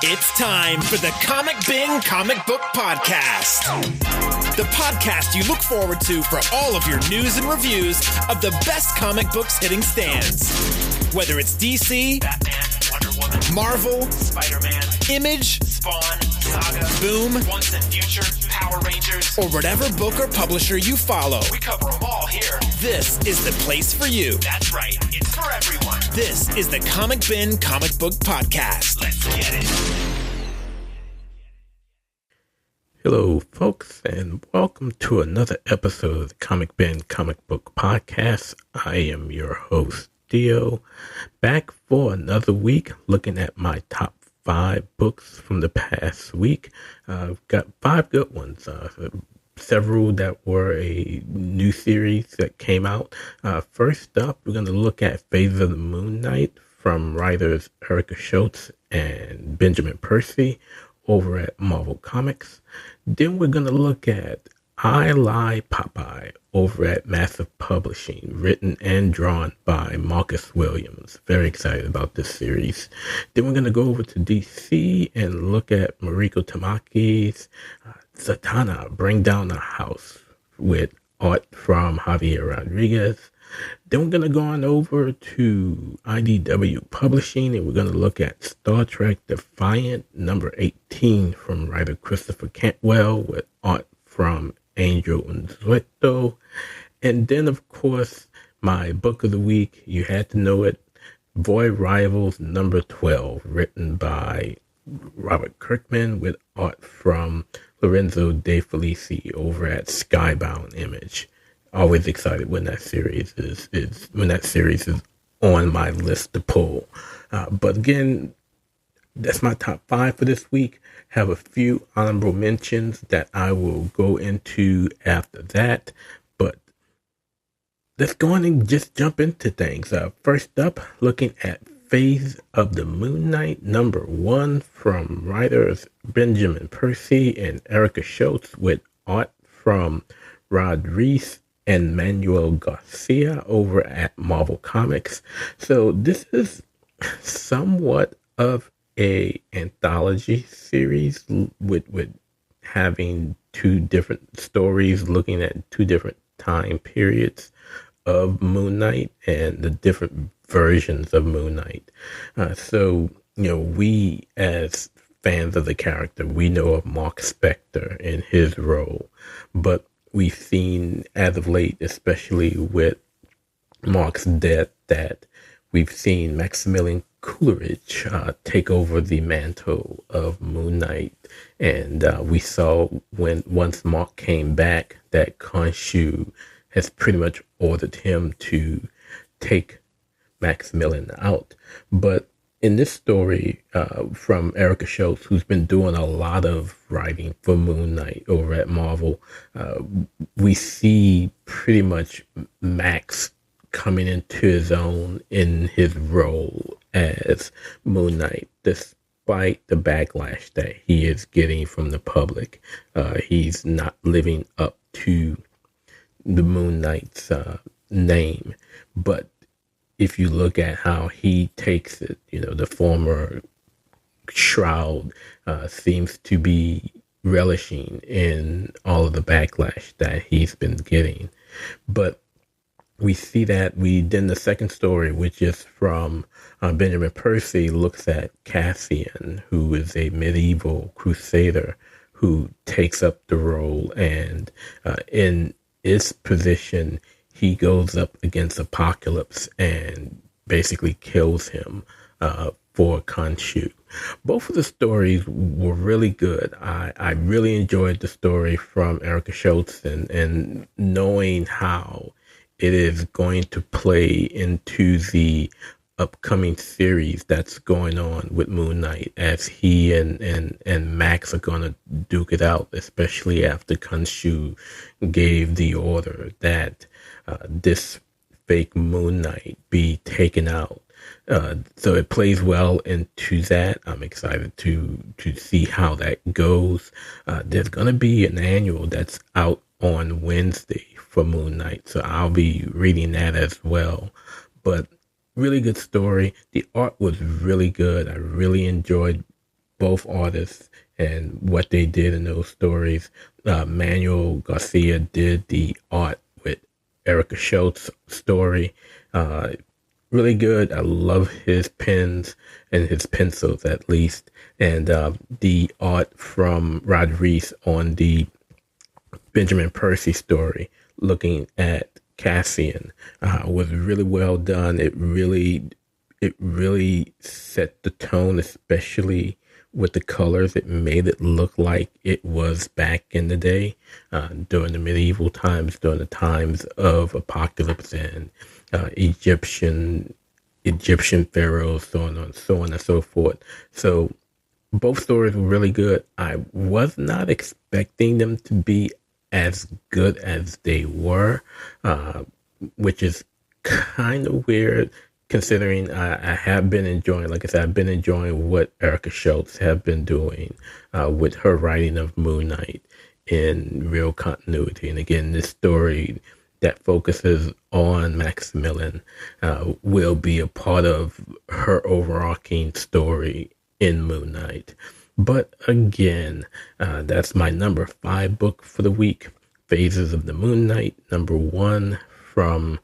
It's time for the Comic Bin Comic Book Podcast. The podcast you look forward to for all of your news and reviews of the best comic books hitting stands. Whether it's DC, Batman, Wonder Woman, Marvel, Spider-Man, Image, Spawn, Saga, Boom, Once and Future, Power Rangers, or whatever book or publisher you follow. we cover them all here. This is the place for you. That's right, it's for everyone. This is the Comic Bin Comic Book Podcast. Let's get it. Hello, folks, and welcome to another episode of the Comic Bin Comic Book Podcast. I am your host, Theo, back for another week looking at my top 5 books from the past week. I've got 5 good ones, several that were a new series that came out. First up, we're going to look at Phase of the Moon Knight from writers Erica Schultz and Benjamin Percy over at Marvel Comics. Then we're going to look at I Lie Popeye over at Massive Publishing, written and drawn by Marcus Williams. Very excited about this series. Then we're going to go over to DC and look at Mariko Tamaki's Zatanna, Bring Down the House, with art from Javier Rodriguez. Then we're going to go on over to IDW Publishing, and we're going to look at Star Trek Defiant, number 18, from writer Christopher Cantwell, with art from Angel Unzueto. And then, of course, my book of the week, you had to know it, Void Rivals, number 12, written by Robert Kirkman, with art from Lorenzo De Felici over at Skybound Image. Always excited when that series is on my list to pull. But again, that's my top 5 for this week. Have a few honorable mentions that I will go into after that. But let's go on and just jump into things. First up, looking at Phase of the Moon Knight, number 1, from writers Benjamin Percy and Erica Schultz, with art from Rod Reese and Manuel Garcia over at Marvel Comics. So this is somewhat of a anthology series with having 2 different stories looking at 2 different time periods of Moon Knight and the different versions of Moon Knight. So, we as fans of the character, we know of Mark Spector in his role, but we've seen as of late, especially with Mark's death, that we've seen Maximilian Coleridge take over the mantle of Moon Knight. And we saw once Mark came back that Khonshu has pretty much ordered him to take Maximilian out. But in this story from Erica Schultz, who's been doing a lot of writing for Moon Knight over at Marvel, we see pretty much Max coming into his own in his role as Moon Knight, despite the backlash that he is getting from the public. He's not living up to the Moon Knight's name. But if you look at how he takes it, the former Shroud seems to be relishing in all of the backlash that he's been getting. But we see that then the second story, which is from Benjamin Percy, looks at Cassian, who is a medieval crusader who takes up the role, and in his position, he goes up against Apocalypse and basically kills him for Khonshu. Both of the stories were really good. I really enjoyed the story from Erica Schultz, and knowing how it is going to play into the upcoming series that's going on with Moon Knight, as he and Max are going to duke it out, especially after Khonshu gave the order that this fake Moon Knight be taken out. So it plays well into that. I'm excited to see how that goes. There's going to be an annual that's out on Wednesday for Moon Knight, so I'll be reading that as well. But really good story. The art was really good. I really enjoyed both artists and what they did in those stories. Manuel Garcia did the art with Erica Schultz's story. Really good. I love his pens and his pencils, at least. And the art from Rodriguez on the Benjamin Percy story, looking at Cassian, was really well done. It really set the tone, especially with the colors. It made it look like it was back in the day, during the medieval times, during the times of apocalypse and Egyptian pharaohs, so on and so forth. So both stories were really good. I was not expecting them to be as good as they were, which is kind of weird, considering I have been enjoying, like I said, I've been enjoying what Erica Schultz have been doing with her writing of Moon Knight in real continuity. And again, this story that focuses on Maximilian will be a part of her overarching story in Moon Knight. But again, that's my number 5 book for the week, Phases of the Moon Knight, number 1 from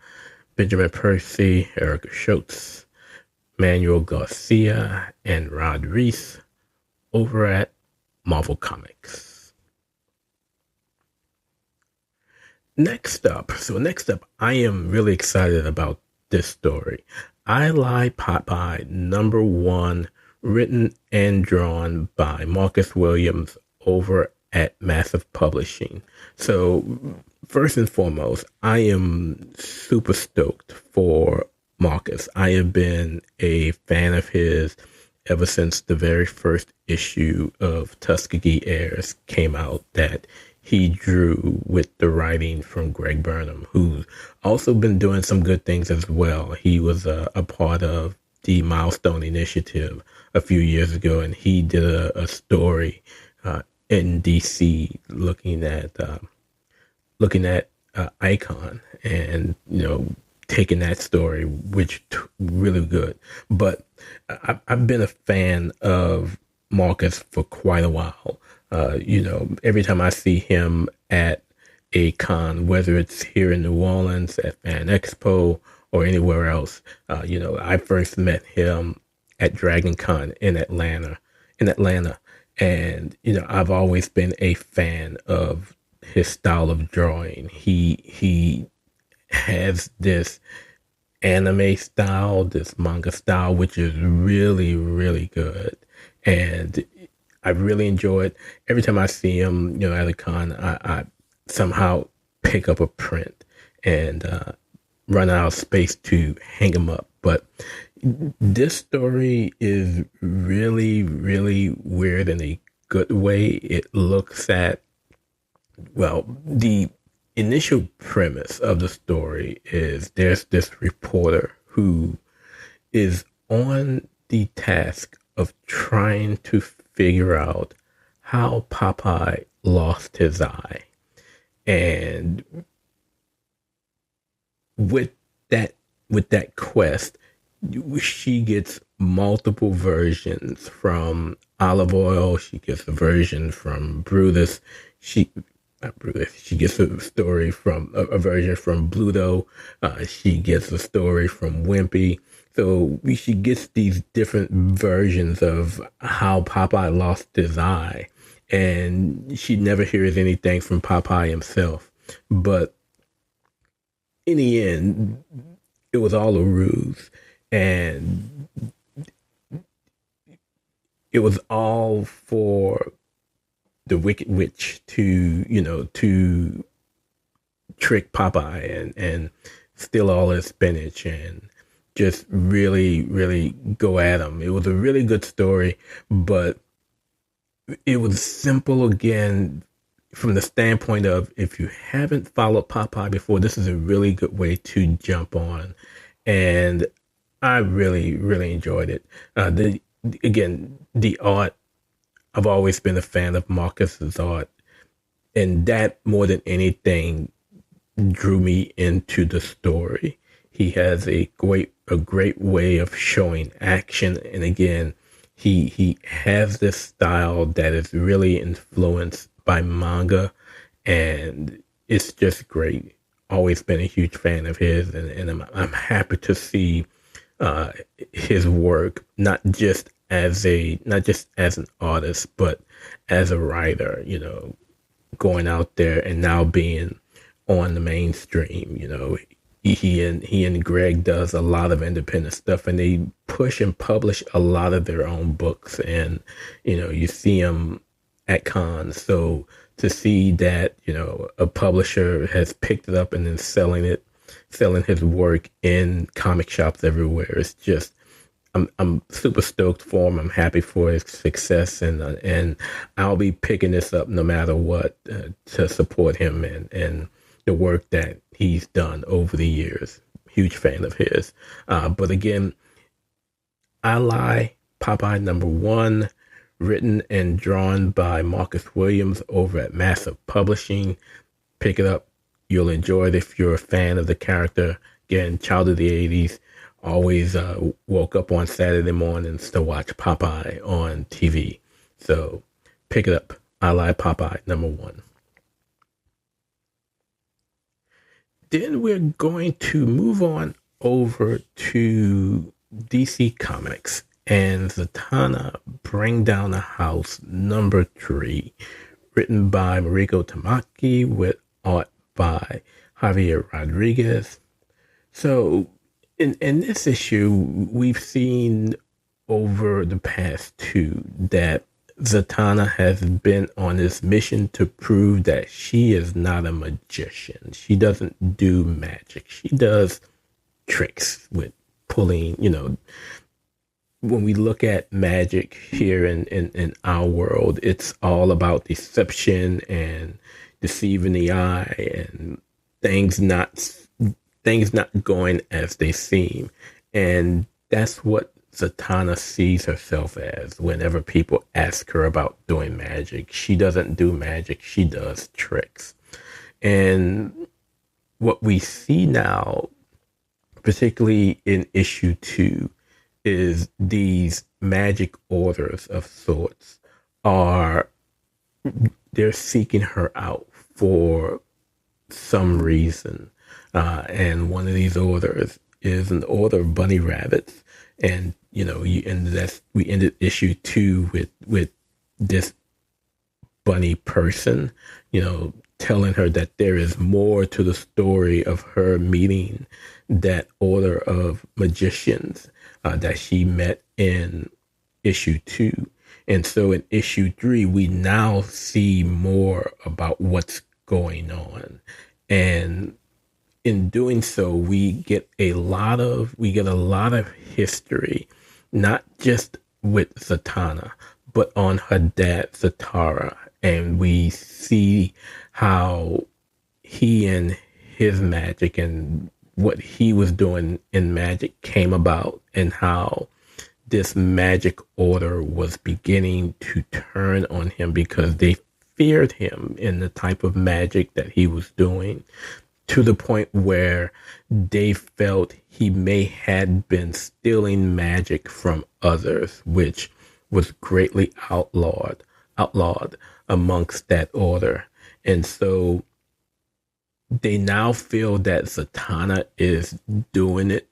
Benjamin Percy, Erica Schultz, Manuel Garcia, and Rod Reese over at Marvel Comics. Next up, I am really excited about this story. I Lie Popeye, number 1, written and drawn by Marcus Williams over at Massive Publishing. So first and foremost, I am super stoked for Marcus. I have been a fan of his ever since the very first issue of Tuskegee Heirs came out that he drew with the writing from Greg Burnham, who's also been doing some good things as well. He was a part of the Milestone Initiative a few years ago, and he did a story in DC looking at Icon, and taking that story, which really good. But I've been a fan of Marcus for quite a while. Every time I see him at a con, whether it's here in New Orleans at Fan Expo or anywhere else, I first met him at Dragon Con in Atlanta. And, I've always been a fan of his style of drawing. He has this anime style, this manga style, which is really, really good. And I really enjoy it. Every time I see him, at a con, I somehow pick up a print and run out of space to hang him up. But this story is really, really weird in a good way. It looks at, the initial premise of the story is there's this reporter who is on the task of trying to figure out how Popeye lost his eye. And with that quest, she gets multiple versions from Olive Oil. She gets a version from Brutus. She gets a story from a version from Bluto. She gets a story from Wimpy. So she gets these different versions of how Popeye lost his eye, and she never hears anything from Popeye himself. But in the end, it was all a ruse, and it was all for the Wicked Witch to trick Popeye and steal all his spinach and just really, really go at him. It was a really good story, but it was simple again from the standpoint of, if you haven't followed Popeye before, this is a really good way to jump on. And I really, really enjoyed it. The art, I've always been a fan of Marcus's art, and that more than anything drew me into the story. He has a great way of showing action, and again, He has this style that is really influenced by manga, and it's just great. Always been a huge fan of his, and I'm happy to see his work, not just as an artist, but as a writer, going out there and now being on the mainstream. He and Greg does a lot of independent stuff, and they push and publish a lot of their own books, and you see them at cons. So to see that a publisher has picked it up and then selling his work in comic shops everywhere, it's just, I'm super stoked for him. I'm happy for his success, and I'll be picking this up no matter what, to support him and the work that he's done over the years. Huge fan of his. But again, I Lie, Popeye #1, written and drawn by Marcus Williams over at Massive Publishing. Pick it up. You'll enjoy it if you're a fan of the character. Again, child of the 80s. Always woke up on Saturday mornings to watch Popeye on TV. So pick it up. I Lie, Popeye #1. Then we're going to move on over to DC Comics and Zatanna Bring Down a House #3, written by Mariko Tamaki with art by Javier Rodriguez. So in this issue, we've seen over the past two that Zatanna has been on this mission to prove that she is not a magician. She doesn't do magic. She does tricks with pulling, when we look at magic here in our world, it's all about deception and deceiving the eye and things not going as they seem. And that's what Zatanna sees herself as whenever people ask her about doing magic. She doesn't do magic, she does tricks. And what we see now, particularly in issue 2, is these magic orders of sorts they're seeking her out for some reason. And one of these orders is an order of bunny rabbits. And, we ended issue 2 with this bunny person, telling her that there is more to the story of her meeting that order of magicians that she met in issue 2. And so in issue 3, we now see more about what's going on. And in doing so, we get a lot of history, not just with Zatanna, but on her dad, Zatara. And we see how he and his magic and what he was doing in magic came about, and how this magic order was beginning to turn on him because they feared him in the type of magic that he was doing, to the point where they felt he may have been stealing magic from others, which was greatly outlawed amongst that order. And so they now feel that Zatanna is doing it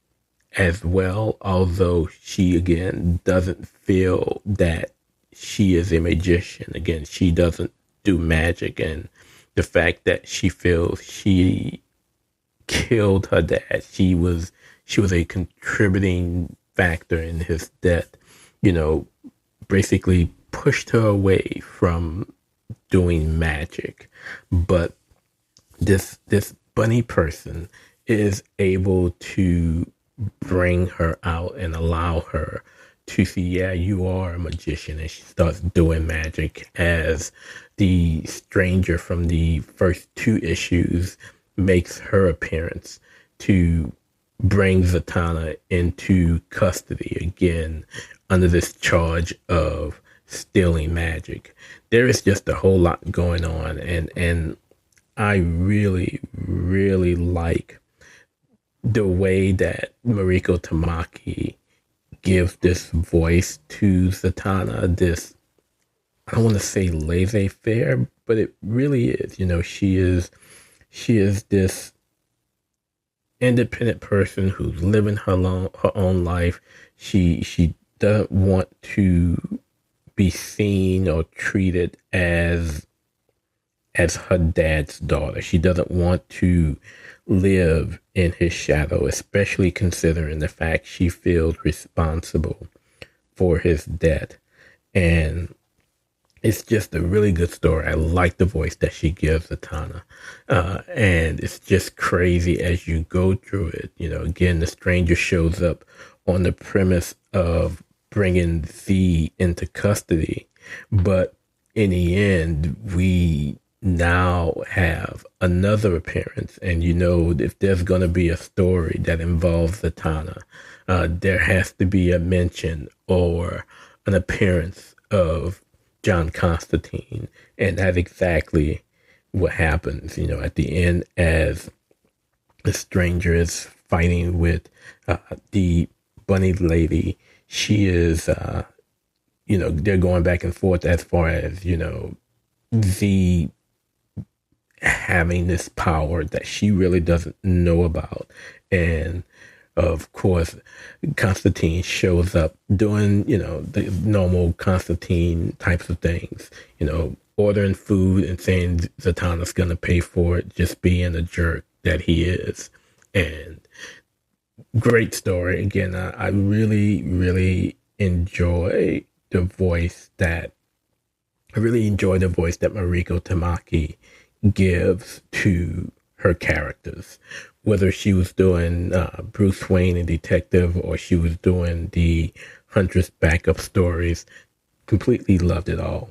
as well, although she, again, doesn't feel that she is a magician. Again, she doesn't do magic, and the fact that she feels she killed her dad, she was a contributing factor in his death, basically pushed her away from doing magic. But this bunny person is able to bring her out and allow her to see, yeah, you are a magician. And she starts doing magic as the stranger from the first 2 issues makes her appearance to bring Zatanna into custody again under this charge of stealing magic. There is just a whole lot going on, and I really, really like the way that Mariko Tamaki gives this voice to Zatanna, this, I don't want to say laissez-faire, but it really is. She is this independent person who's living her own life. She doesn't want to be seen or treated as her dad's daughter. She doesn't want to live in his shadow, especially considering the fact she feels responsible for his death. And it's just a really good story. I like the voice that she gives Zatanna. And it's just crazy as you go through it. Again, the stranger shows up on the premise of bringing Z into custody. But in the end, we now have another appearance. And if there's going to be a story that involves Zatanna, there has to be a mention or an appearance of John Constantine. And that's exactly what happens, at the end, as the stranger is fighting with the bunny lady. She is, they're going back and forth as far as, the having this power that she really doesn't know about. And of course, Constantine shows up doing, the normal Constantine types of things, ordering food and saying Zatanna's going to pay for it, just being a jerk that he is. And great story. Again, I really, really enjoy the voice that Mariko Tamaki gives to her characters, whether she was doing Bruce Wayne and Detective or she was doing the Huntress backup stories. Completely loved it all.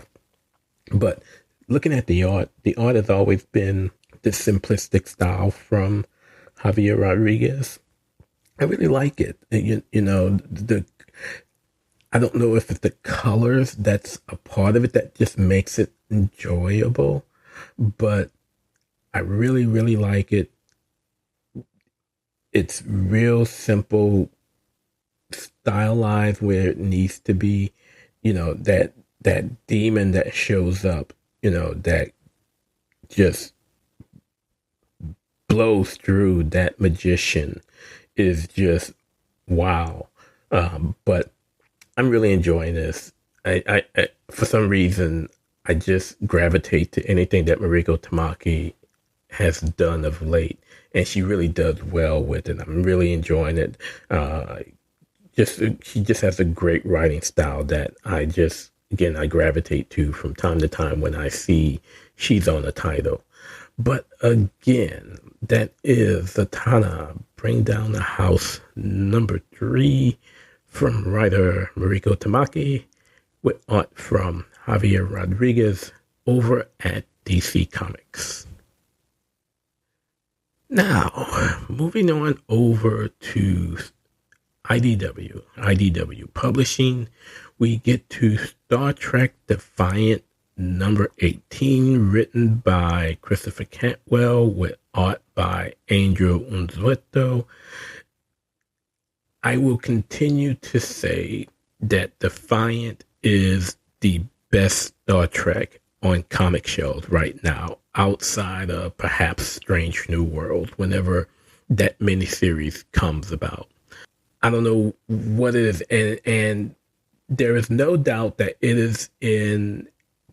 But looking at the art has always been this simplistic style from Javier Rodriguez. I really like it. I don't know if it's the colors that's a part of it that just makes it enjoyable, but I really, really like it. It's real simple, stylized where it needs to be. That demon that shows up, that just blows through that magician is just wow. But I'm really enjoying this. I for some reason, I just gravitate to anything that Mariko Tamaki has done of late, and she really does well with it. I'm really enjoying it. She just has a great writing style that I gravitate to from time to time when I see she's on the title. But again, that is Zatanna, Bring Down the House, number 3, from writer Mariko Tamaki, with art from Javier Rodriguez over at DC Comics. Now, moving on over to IDW Publishing, we get to Star Trek Defiant number 18, written by Christopher Cantwell with art by Angel Unzueto. I will continue to say that Defiant is the best Star Trek on comic shelves right now, outside of perhaps Strange New World, whenever that miniseries comes about. I don't know what it is, and there is no doubt that it is in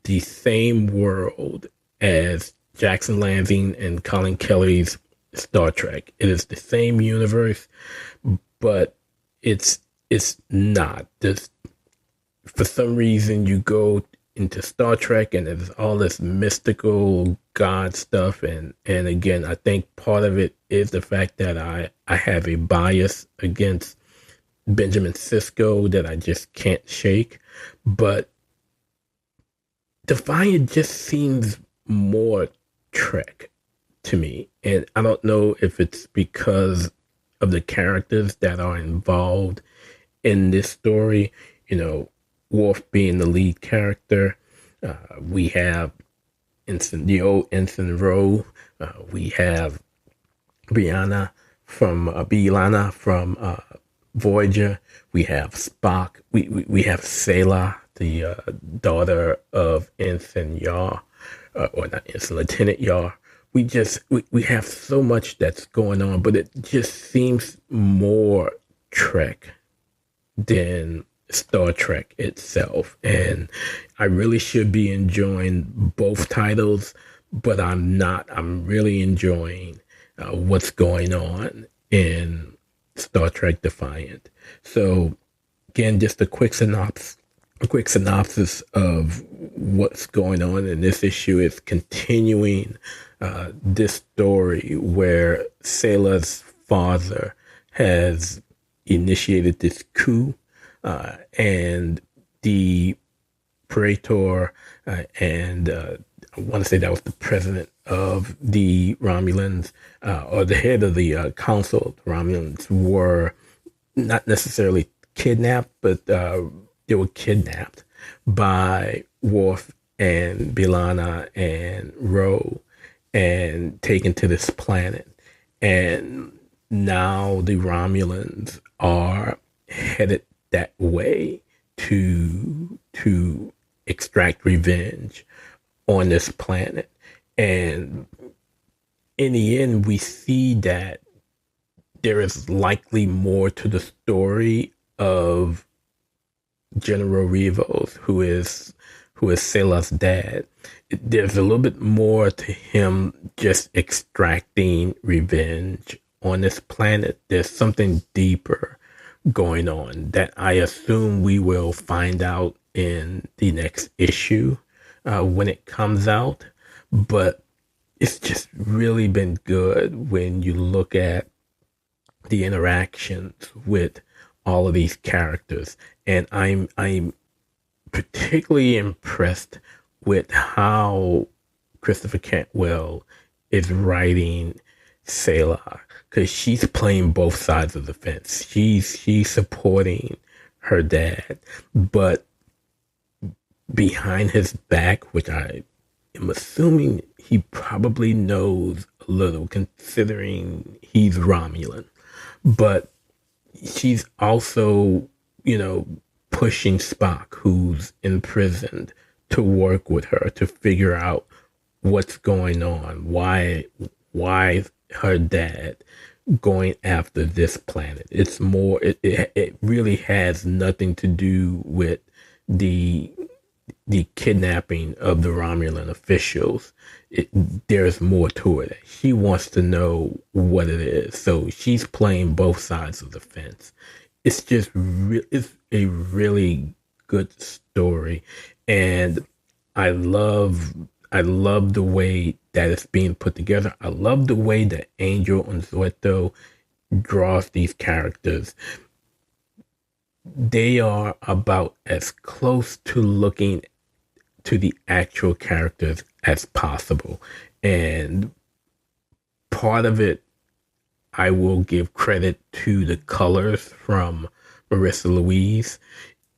the same world as Jackson Lansing and Colin Kelly's Star Trek. It is the same universe, but it's not. For some reason, you go into Star Trek and there's all this mystical God stuff, and again, I think part of it is the fact that I have a bias against Benjamin Sisko that I just can't shake. But Defiant just seems more Trek to me, and I don't know if it's because of the characters that are involved in this story. Worf being the lead character, we have the old Ensign Ro, we have Brianna from Voyager. We have Spock. We have Selah, the daughter of Ensign Yar, or not Ensign, Lieutenant Yar. We have so much that's going on, but it just seems more Trek than Star Trek itself. And I really should be enjoying both titles, but I'm not. I'm really enjoying what's going on in Star Trek Defiant. So again, just a quick synopsis of what's going on in this issue. Is continuing this story where Selah's father has initiated this coup, and the Praetor and I want to say that was the president of the Romulans, or the head of the council of the Romulans, were not necessarily kidnapped, but they were kidnapped by Worf and B'Elanna and Ro and taken to this planet. And now the Romulans are headed that way to extract revenge on this planet. And in the end, we see that there is likely more to the story of General Rivos, who is Selah's dad. There's a little bit more to him just extracting revenge on this planet. There's something deeper going on that I assume we will find out in the next issue when it comes out. But it's just really been good when you look at the interactions with all of these characters. And I'm particularly impressed with how Christopher Cantwell is writing Selah, because she's playing both sides of the fence. She's supporting her dad, but behind his back, which I am assuming he probably knows a little, considering he's Romulan, but she's also, pushing Spock, who's imprisoned, to work with her to figure out what's going on, why her dad going after this planet. It's more, it really has nothing to do with the kidnapping of the Romulan officials. There's more to it. She wants to know what it is. So she's playing both sides of the fence. It's just it's a really good story. And I love the way that it's being put together. I love the way that Angel Unzueto draws these characters. They are about as close to looking to the actual characters as possible. And part of it, I will give credit to the colors from Marissa Louise.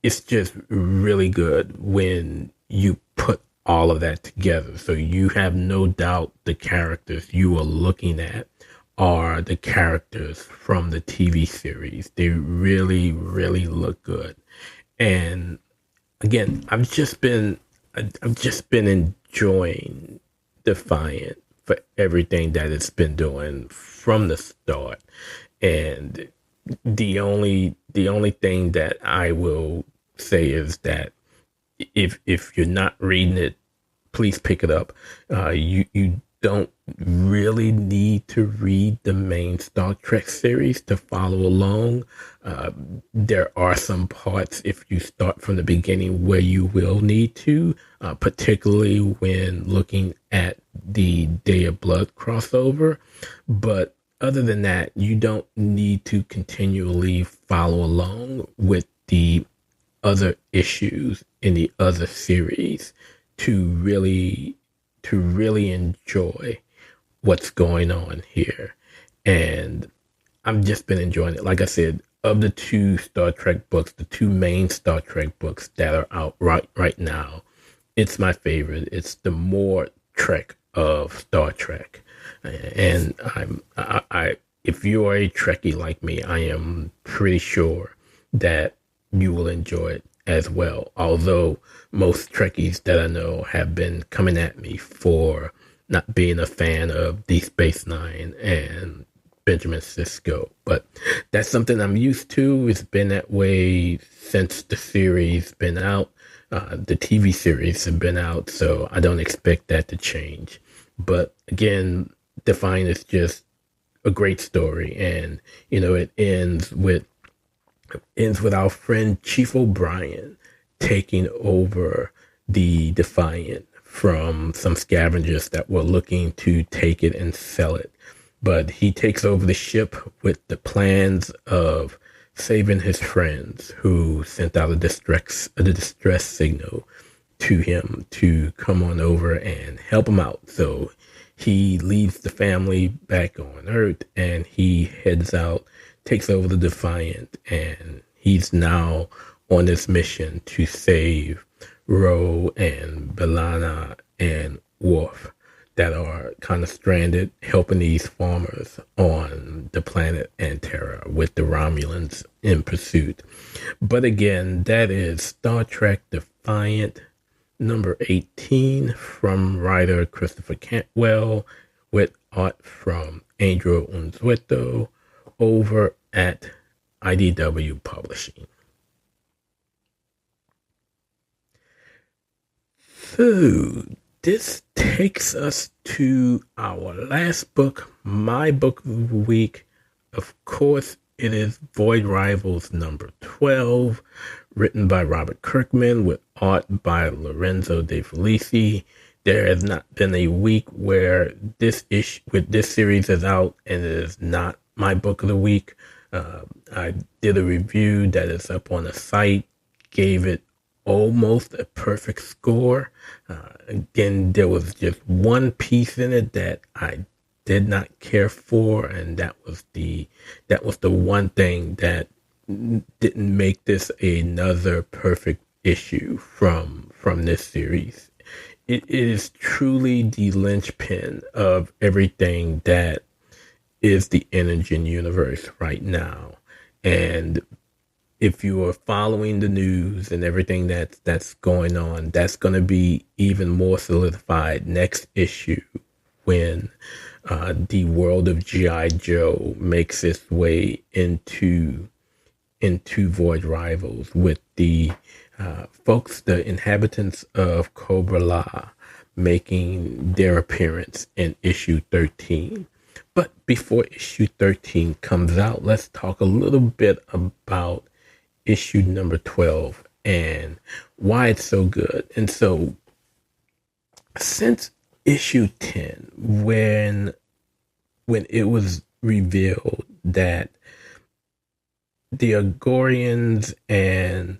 It's just really good when you put all of that together. So you have no doubt the characters you are looking at are the characters from the TV series. They really, really look good. And again, I've just been enjoying Defiant for everything that it's been doing from the start. And the only thing that I will say is that if you're not reading it, please pick it up. You don't really need to read the main Star Trek series to follow along. There are some parts, if you start from the beginning, where you will need to, particularly when looking at the Day of Blood crossover. But other than that, you don't need to continually follow along with the other issues in the other series to really enjoy what's going on here. And I've just been enjoying it. Like I said, of the two Star Trek books, the two main Star Trek books that are out right now, it's my favorite. It's the more Trek of Star Trek. And if you are a Trekkie like me, I am pretty sure that you will enjoy it as well. Although most Trekkies that I know have been coming at me for not being a fan of Deep Space Nine and Benjamin Sisko. But that's something I'm used to. It's been that way since the series been out. The TV series have been out, so I don't expect that to change. But again, Defiant is just a great story, and it ends with our friend Chief O'Brien taking over the Defiant from some scavengers that were looking to take it and sell it. But he takes over the ship with the plans of saving his friends who sent out a distress signal to him to come on over and help him out. So he leaves the family back on Earth and he heads out, takes over the Defiant, and he's now on this mission to save Ro and B'Elanna and Worf that are kind of stranded, helping these farmers on the planet Antera with the Romulans in pursuit. But again, that is Star Trek Defiant number 18 from writer Christopher Cantwell with art from Andrew Unzueto over at IDW Publishing. So this takes us to our last book, my book of the week. Of course, it is Void Rivals number 12, written by Robert Kirkman with art by Lorenzo De Felici. There has not been a week where this series is out and it is not my book of the week. I did a review that is up on the site, gave it almost a perfect score. Again, there was just one piece in it that I did not care for, and that was the one thing that didn't make this another perfect issue from this series. It is truly the linchpin of everything that is the Energon universe right now. And if you are following the news and everything that's going on, that's going to be even more solidified next issue when the world of G.I. Joe makes its way into Void Rivals with the the inhabitants of Cobra La making their appearance in issue 13. But before issue 13 comes out, let's talk a little bit about issue number 12 and why it's so good. And so since issue 10, when it was revealed that the Agorians and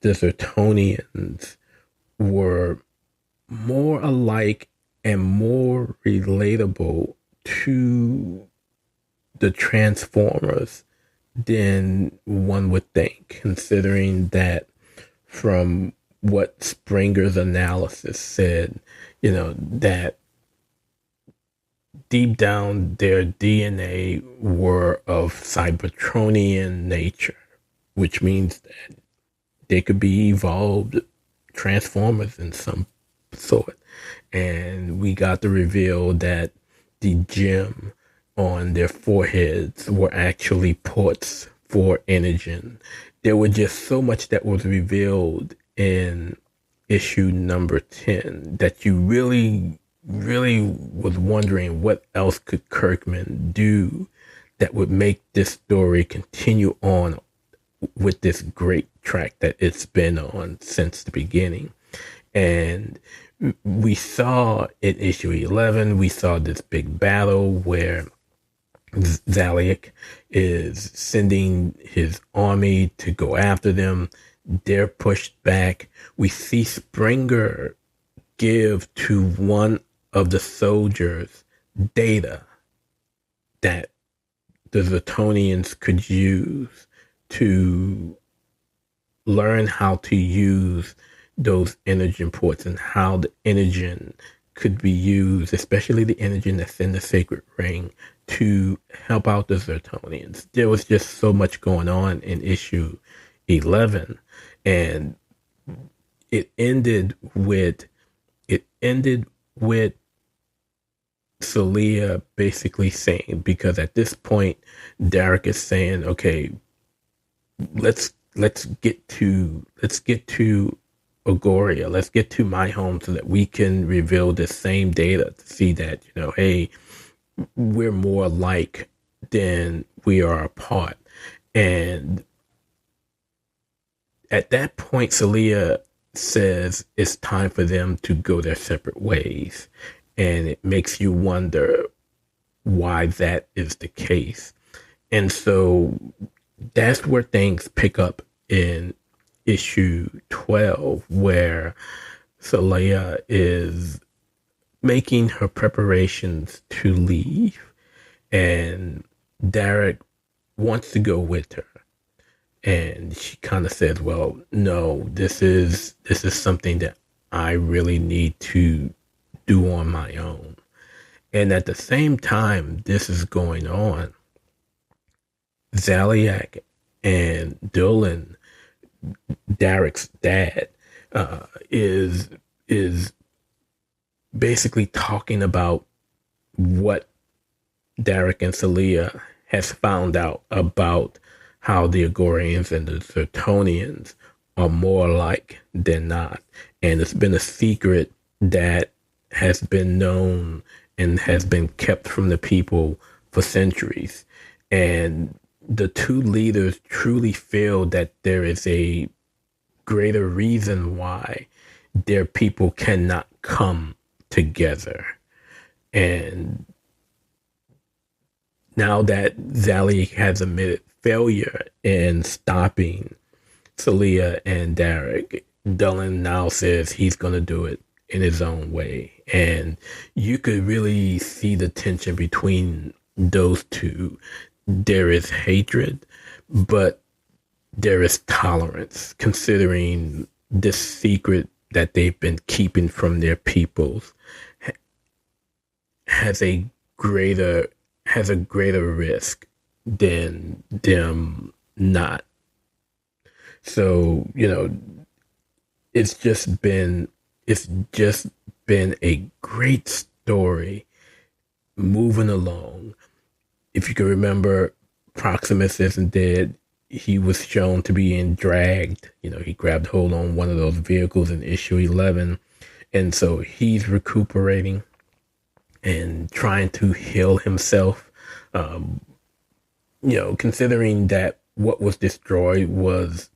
the Zertonians were more alike and more relatable to the Transformers than one would think, considering that from what Springer's analysis said, that deep down their DNA were of Cybertronian nature, which means that they could be evolved Transformers in some sort. And we got the reveal that the gem on their foreheads were actually ports for Energon. There was just so much that was revealed in issue number 10 that you really was wondering what else could Kirkman do that would make this story continue on with this great track that it's been on since the beginning. And we saw in issue 11, we saw this big battle where Zaliek is sending his army to go after them. They're pushed back. We see Springer give to one of the soldiers data that the Zertonians could use to learn how to use those Energon ports and how the Energon could be used, especially the Energon that's in the Sacred Ring, to help out the Zertonians. There was just so much going on in issue 11, and it ended with Solila basically saying, because at this point Derek is saying, okay, let's get to Agoria, let's get to my home so that we can reveal the same data to see that, hey, we're more alike than we are apart. And at that point, Solila says it's time for them to go their separate ways. And it makes you wonder why that is the case. And so that's where things pick up in issue 12, where Solila is making her preparations to leave, and Derek wants to go with her. And she kind of says, well, no, this is something that I really need to do on my own. And at the same time this is going on, Zaliak and Dylan, Derek's dad, is basically talking about what Derek and Solila has found out about how the Agorians and the Zertonians are more alike than not. And it's been a secret that has been known and has been kept from the people for centuries. And the two leaders truly feel that there is a greater reason why their people cannot come together. And now that Zali has admitted failure in stopping Solila and Derek, Dylan now says he's going to do it in his own way. And you could really see the tension between those two. There is hatred, but there is tolerance, considering this secret that they've been keeping from their peoples has a greater risk than them not. So, it's just been a great story moving along. If you can remember, Proximus isn't dead. He was shown to be being dragged. He grabbed hold on one of those vehicles in issue 11. And so he's recuperating and trying to heal himself. Considering that what was destroyed was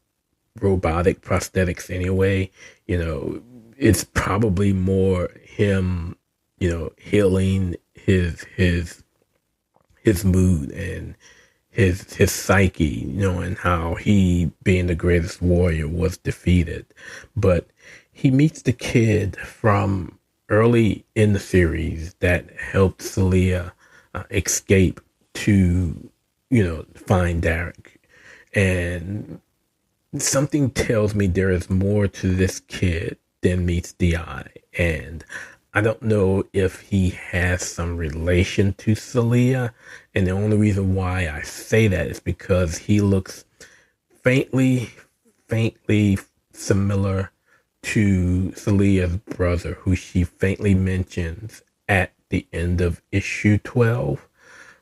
robotic prosthetics anyway, it's probably more him, healing his mood and his psyche, and how he, being the greatest warrior, was defeated. But he meets the kid from early in the series that helped Solila escape to, find Derek. And something tells me there is more to this kid than meets the eye. And I don't know if he has some relation to Solila. And the only reason why I say that is because he looks faintly similar to Solila's brother, who she faintly mentions at the end of issue 12.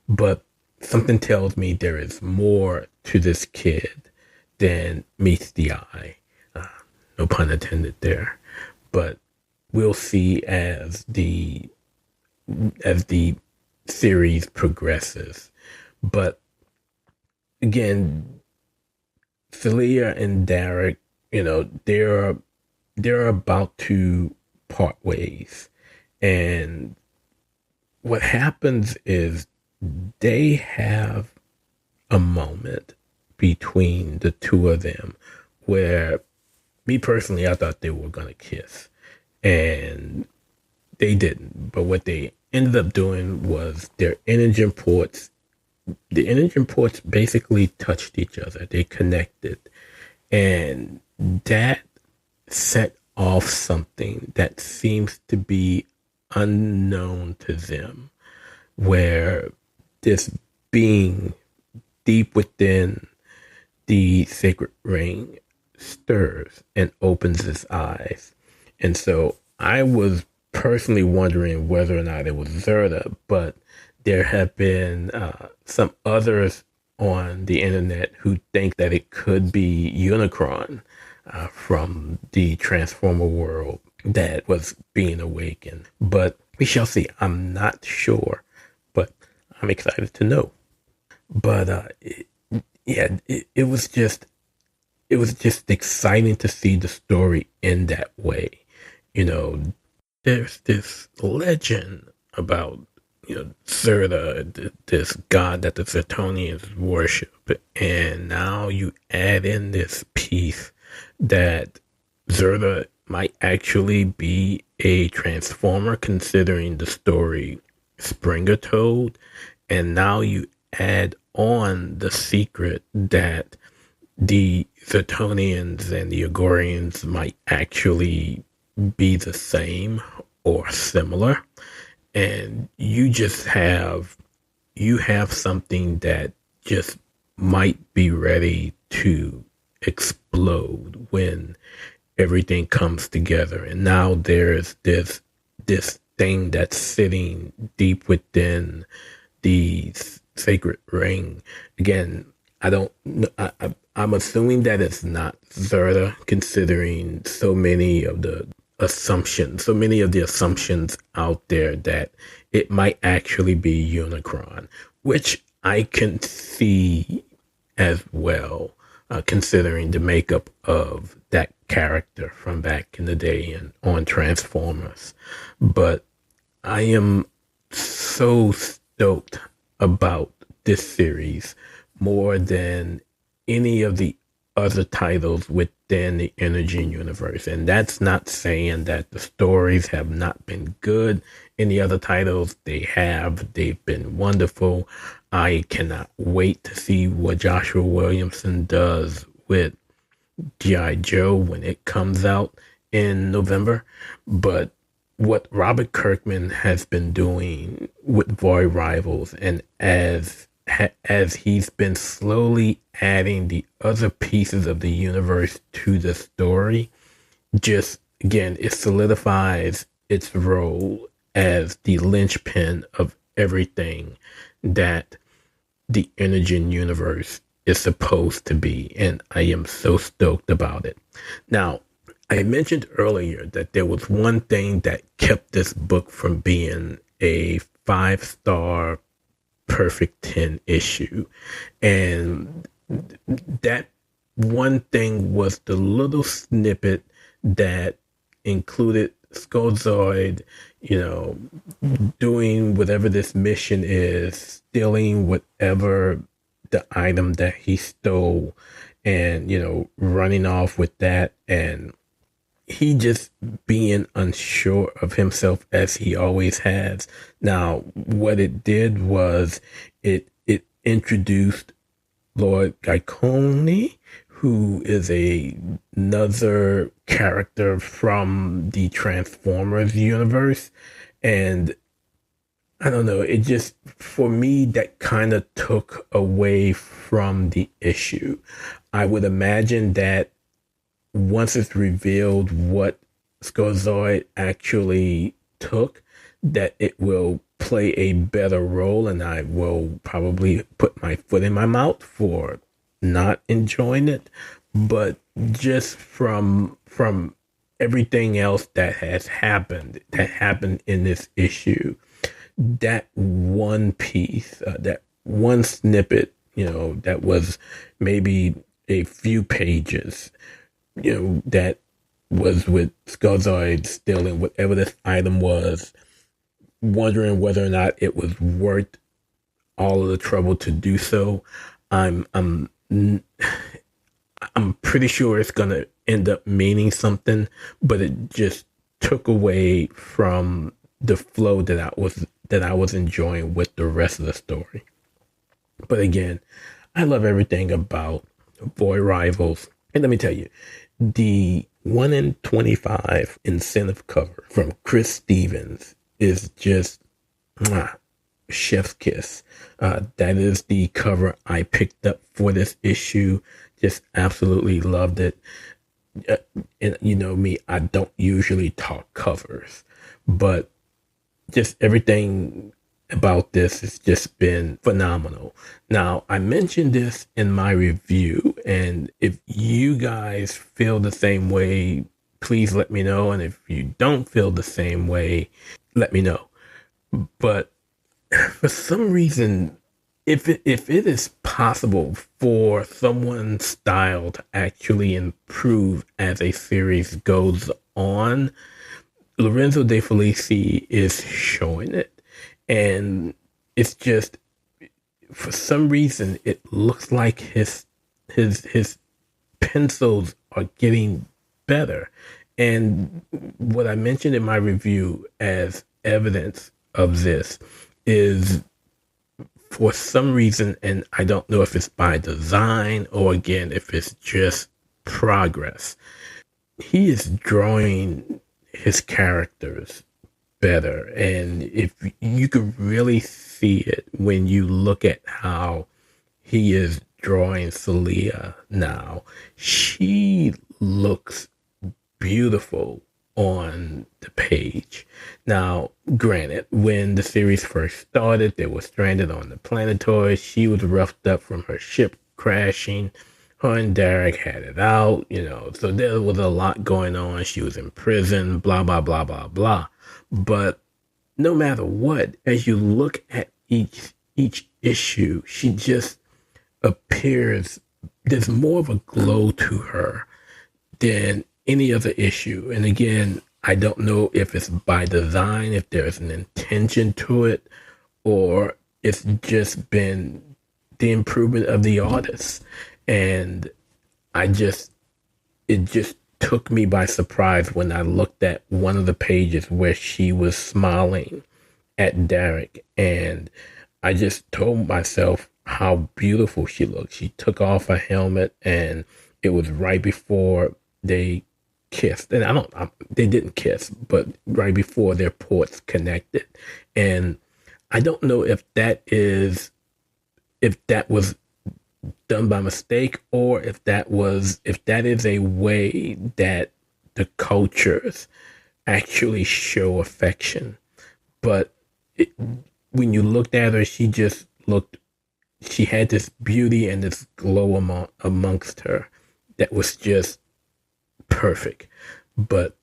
But something tells me there is more to this kid than meets the eye. No pun intended there. But we'll see as the series progresses. But again, Solila and Derek, they're about to part ways. And what happens is they have a moment between the two of them where, me personally, I thought they were going to kiss. And they didn't. But what they ended up doing was the engine ports basically touched each other. They connected. And that set off something that seems to be unknown to them, where this being deep within the sacred ring stirs and opens his eyes. And so I was personally wondering whether or not it was Zerda, but there have been some others on the internet who think that it could be Unicron from the Transformer world that was being awakened. But we shall see. I'm not sure, but I'm excited to know. But it was just exciting to see the story in that way. You know, there's this legend about, you know, Zerda, this god that the Zatonians worship, and now you add in this piece that Zerda might actually be a transformer, considering the story Springer told, and now you add on the secret that the Zatonians and the Agorians might actually be the same or similar, and you have something that just might be ready to explode when everything comes together. And now there's this thing that's sitting deep within the sacred ring. Again, I don't know. I'm assuming that it's not Zerda, considering so many of the assumptions out there that it might actually be Unicron, which I can see as well, considering the makeup of that character from back in the day and on Transformers. But I am so stoked about this series more than any of the other titles within the Energy universe. And that's not saying that the stories have not been good. In the other titles, they've been wonderful. I cannot wait to see what Joshua Williamson does with G.I. Joe when it comes out in November. But what Robert Kirkman has been doing with Void Rivals, and as he's been slowly adding the other pieces of the universe to the story, just, again, it solidifies its role as the linchpin of everything that the Energy universe is supposed to be. And I am so stoked about it. Now, I mentioned earlier that there was one thing that kept this book from being a 5-star perfect 10 issue. And that one thing was the little snippet that included Skullzoid, you know, doing whatever this mission is, stealing whatever the item that he stole, and, you know, running off with that, and he just being unsure of himself, as he always has. Now, what it did was it introduced Lord Gaikoni, who is another character from the Transformers universe. And I don't know, it just, for me, that kind of took away from the issue. I would imagine that once it's revealed what Skullzoid actually took, that it will play a better role, and I will probably put my foot in my mouth for not enjoying it. But just from everything else that happened in this issue, that one piece, that one snippet, you know, that was maybe a few pages, you know, that was with Skullzoid stealing whatever this item was, wondering whether or not it was worth all of the trouble to do so. I'm pretty sure it's gonna end up meaning something, but it just took away from the flow that I was enjoying with the rest of the story. But again, I love everything about Void Rivals. And let me tell you, the 1 in 25 incentive cover from Chris Stevens is just Chef's Kiss. That is the cover I picked up for this issue. Just absolutely loved it. And you know me, I don't usually talk covers, but just everything about this has just been phenomenal. Now, I mentioned this in my review, and if you guys feel the same way, please let me know. And if you don't feel the same way, let me know. But for some reason, if it is possible for someone's style to actually improve as a series goes on, Lorenzo De Felici is showing it. And it's just, for some reason, it looks like his pencils are getting better. And what I mentioned in my review as evidence of this is, for some reason, and I don't know if it's by design or again, if it's just progress, he is drawing his characters better. And if you could really see it when you look at how he is drawing Solila now, she looks beautiful on the page. Now, granted, when the series first started, they were stranded on the planetoid. She was roughed up from her ship crashing. Her and Derek had it out, so there was a lot going on. She was in prison, blah, blah, blah, blah, blah. But no matter what, as you look at each issue, she just appears, there's more of a glow to her than any other issue. And again, I don't know if it's by design, if there's an intention to it, or it's just been the improvement of the artist. And it just took me by surprise when I looked at one of the pages where she was smiling at Derek. And I just told myself how beautiful she looked. She took off her helmet, and it was right before they kissed. And they didn't kiss, but right before their ports connected. And I don't know if that was done by mistake, or if that is a way that the cultures actually show affection. But when you looked at her, she had this beauty and this glow amongst her that was just perfect. But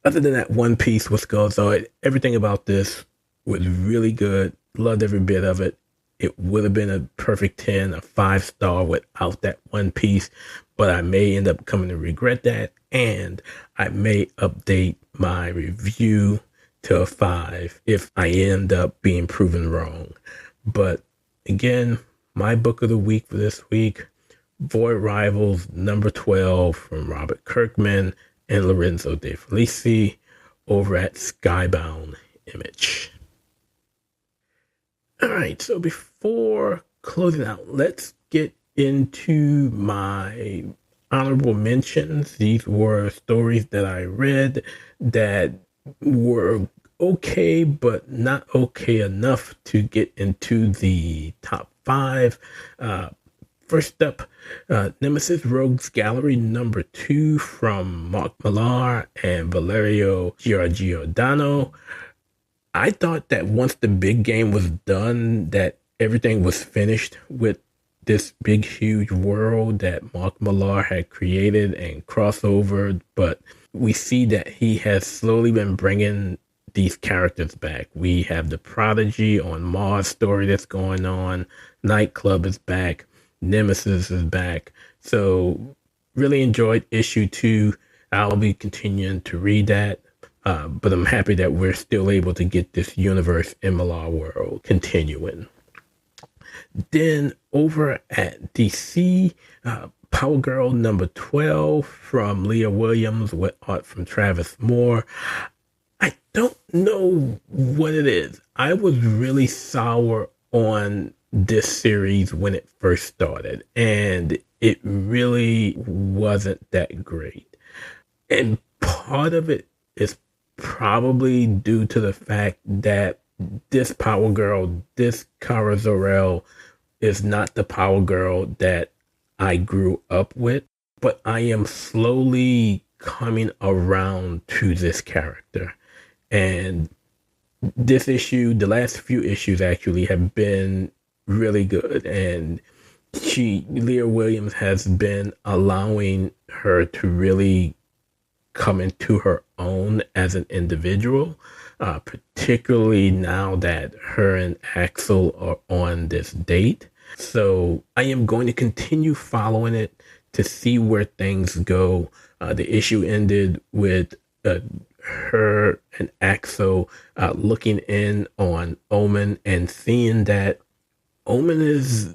other than that one piece with Scarzo, everything about this was really good. Loved every bit of it. It would have been a perfect 10, a 5-star without that one piece, but I may end up coming to regret that, and I may update my review to a 5 if I end up being proven wrong. But again, my book of the week for this week, Void Rivals number 12 from Robert Kirkman and Lorenzo De Felici over at Skybound Image. All right, so before closing out, let's get into my honorable mentions. These were stories that I read that were okay, but not okay enough to get into the top 5. First up, Nemesis Rogues Gallery number 2 from Mark Millar and Valerio Giordano. I thought that once the big game was done, that everything was finished with this big, huge world that Mark Millar had created and crossover. But we see that he has slowly been bringing these characters back. We have the Prodigy on Mars story that's going on. Nightclub is back. Nemesis is back. So really enjoyed issue 2. I'll be continuing to read that. But I'm happy that we're still able to get this universe in Millar world continuing. Then over at DC, Power Girl number 12 from Leah Williams with art from Travis Moore. I don't know what it is. I was really sour on this series when it first started, and it really wasn't that great. And part of it is probably due to the fact that this Power Girl, this Kara Zor-El is not the Power Girl that I grew up with, but I am slowly coming around to this character. And this issue, the last few issues actually have been really good. And Leah Williams has been allowing her to really come into her own as an individual, particularly now that her and Axel are on this date. So I am going to continue following it to see where things go. The issue ended with her and Axel looking in on Omen and seeing that Omen is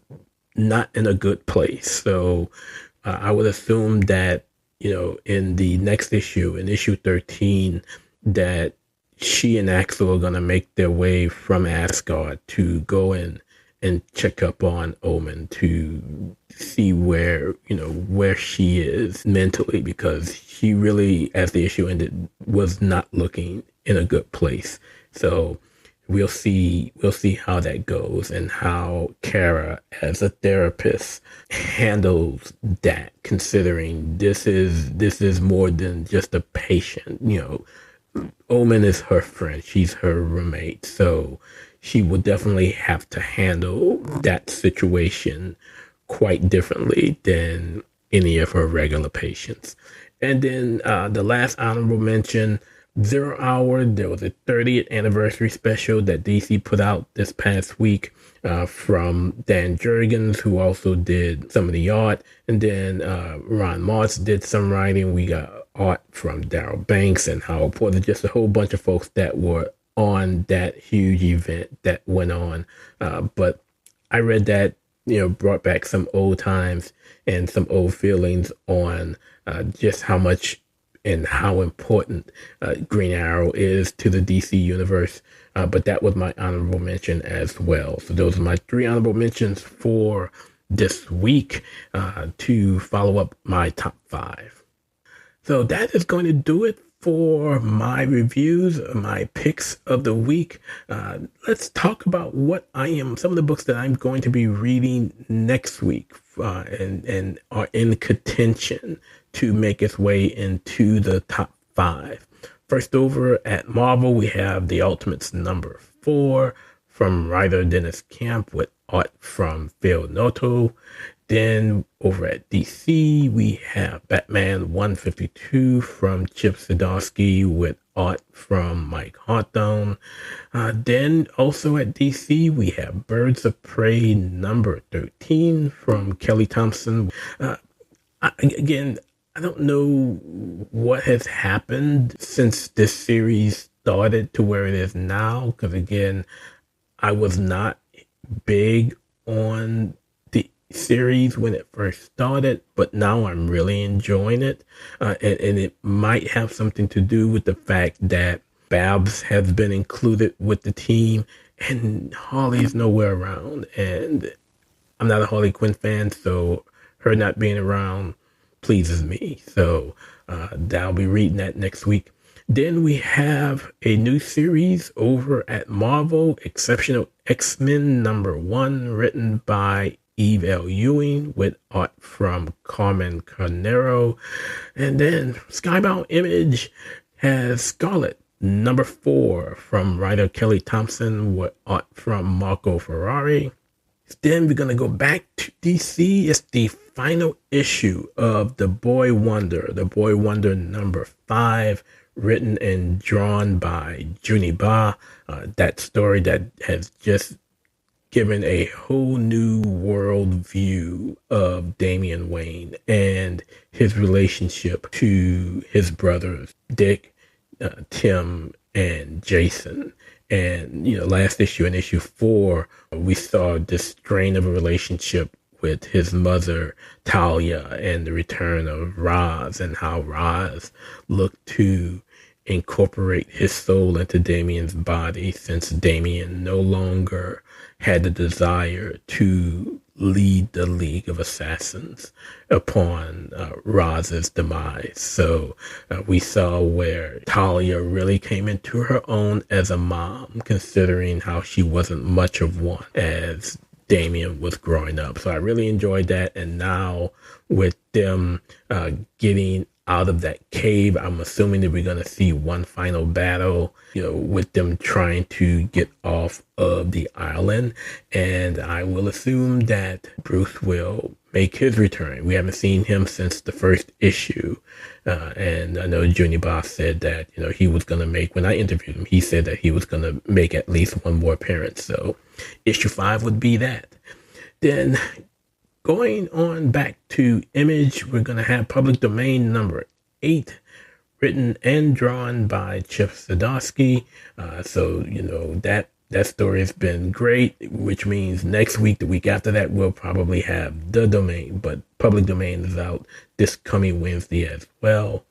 not in a good place. So I would assume that, in the next issue, in issue 13, that she and Axel are going to make their way from Asgard to go in and check up on Omen to see where she is mentally, because she really, as the issue ended, was not looking in a good place. So we'll see how that goes and how Kara, as a therapist, handles that, considering this is more than just a patient. Omen is her friend. She's her roommate. So she will definitely have to handle that situation quite differently than any of her regular patients. And then the last honorable mention, 0 Hour. There was a 30th anniversary special that DC put out this past week from Dan Jurgens, who also did some of the art. And then Ron Moss did some writing. We got art from Darryl Banks and Howard Porter, just a whole bunch of folks that were on that huge event that went on. But I read that, brought back some old times and some old feelings on just how much and how important Green Arrow is to the DC universe. But that was my honorable mention as well. So those are my 3 honorable mentions for this week to follow up my top 5. So that is going to do it for my reviews, my picks of the week. Let's talk about some of the books that I'm going to be reading next week and are in contention to make its way into the top 5. First, over at Marvel, we have The Ultimates number 4 from writer Dennis Camp with art from Phil Noto. Then over at DC, we have Batman 152 from Chip Zdarsky with art from Mike Hawthorne. Then also at DC, we have Birds of Prey number 13 from Kelly Thompson. Again, I don't know what has happened since this series started to where it is now, because again, I was not big on the series when it first started, but now I'm really enjoying it. And it might have something to do with the fact that Babs has been included with the team and Harley's nowhere around. And I'm not a Harley Quinn fan, so her not being around pleases me. So I'll be reading that next week. Then we have a new series over at Marvel, Exceptional X-Men number 1, written by Eve L. Ewing with art from Carmen Carnero. And then Skybound Image has Scarlet number 4 from writer Kelly Thompson with art from Marco Ferrari. Then we're going to go back to DC. It's the final issue of The Boy Wonder number 5, written and drawn by Juni Ba. That story that has just given a whole new world view of Damian Wayne and his relationship to his brothers, Dick, Tim, and Jason. And, last issue, in issue 4, we saw this strain of a relationship with his mother, Talia, and the return of Roz, and how Roz looked to incorporate his soul into Damian's body, since Damian no longer had the desire to lead the League of Assassins upon Raz's demise. So we saw where Talia really came into her own as a mom, considering how she wasn't much of one as Damien was growing up. So I really enjoyed that. And now with them getting out of that cave, I'm assuming that we're going to see one final battle, with them trying to get off of the island. And I will assume that Bruce will make his return. We haven't seen him since the first issue. And I know Junior Boss said that, he was going to make, when I interviewed him, he said that he was going to make at least one more appearance. So issue 5 would be that. Then going on back to Image, we're going to have Public Domain number 8, written and drawn by Chip Zdarsky. So, that story has been great, which means next week, the week after that, we'll probably have The Domain. But Public Domain is out this coming Wednesday as well.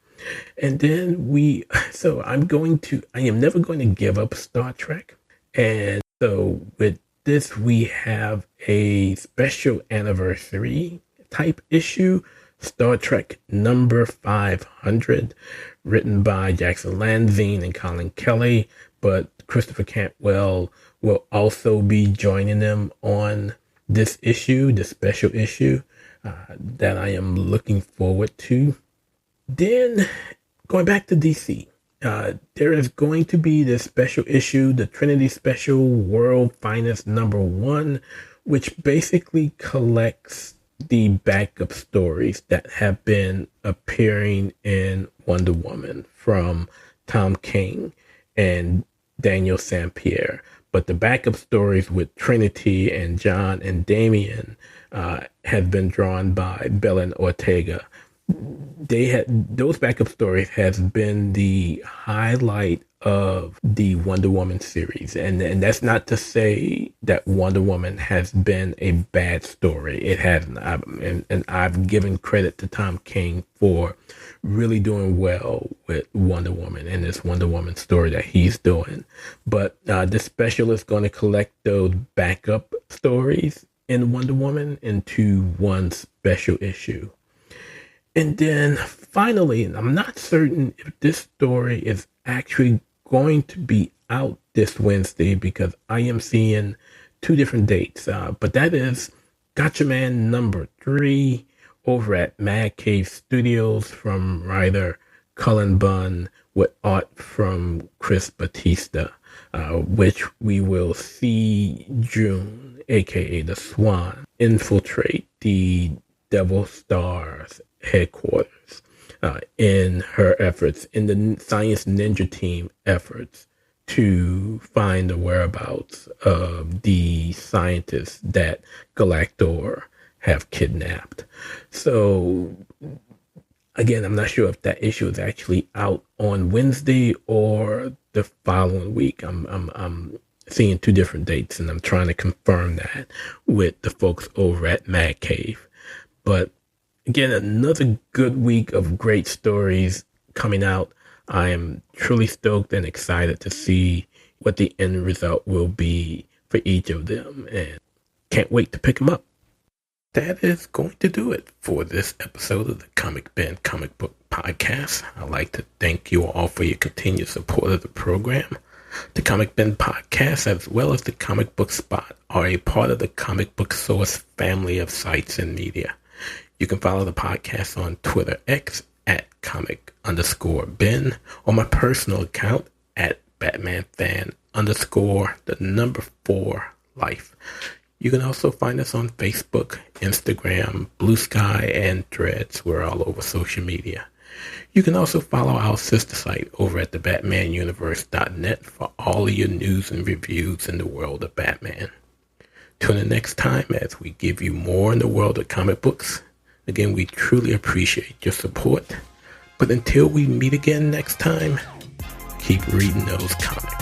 And then I am never going to give up Star Trek. And so with this, we have a special anniversary type issue, Star Trek number 500, written by Jackson Lanzine and Colin Kelly, but Christopher Cantwell will also be joining them on this issue, this special issue that I am looking forward to. Then going back to DC, there is going to be this special issue, the Trinity Special World Finest number 1, which basically collects the backup stories that have been appearing in Wonder Woman from Tom King and Daniel St. Pierre. But the backup stories with Trinity and John and Damian have been drawn by Belen Ortega. Those backup stories has been the highlight of the Wonder Woman series. And that's not to say that Wonder Woman has been a bad story. It hasn't. And I've given credit to Tom King for really doing well with Wonder Woman and this Wonder Woman story that he's doing. But this special is going to collect those backup stories in Wonder Woman into one special issue. And then finally, and I'm not certain if this story is actually going to be out this Wednesday because I am seeing 2 different dates. But that is Gotcha Man number 3 over at Mad Cave Studios from writer Cullen Bunn with art from Chris Batista, which we will see June, aka the Swan, infiltrate the Devil Star's headquarters in her efforts, in the Science Ninja Team efforts to find the whereabouts of the scientists that Galactor have kidnapped. So again, I'm not sure if that issue is actually out on Wednesday or the following week. I'm seeing 2 different dates, and I'm trying to confirm that with the folks over at Mad Cave. But again, another good week of great stories coming out. I am truly stoked and excited to see what the end result will be for each of them, and can't wait to pick them up. That is going to do it for this episode of the Comic Ben Comic Book Podcast. I'd like to thank you all for your continued support of the program. The Comic Ben Podcast, as well as the Comic Book Spot, are a part of the Comic Book Source family of sites and media. You can follow the podcast on Twitter X at comic_Ben, or my personal account at BatmanFan_4Life. You can also find us on Facebook, Instagram, Blue Sky, and Threads. We're all over social media. You can also follow our sister site over at thebatmanuniverse.net for all of your news and reviews in the world of Batman. Tune in next time as we give you more in the world of comic books. Again, we truly appreciate your support. But until we meet again next time, keep reading those comics.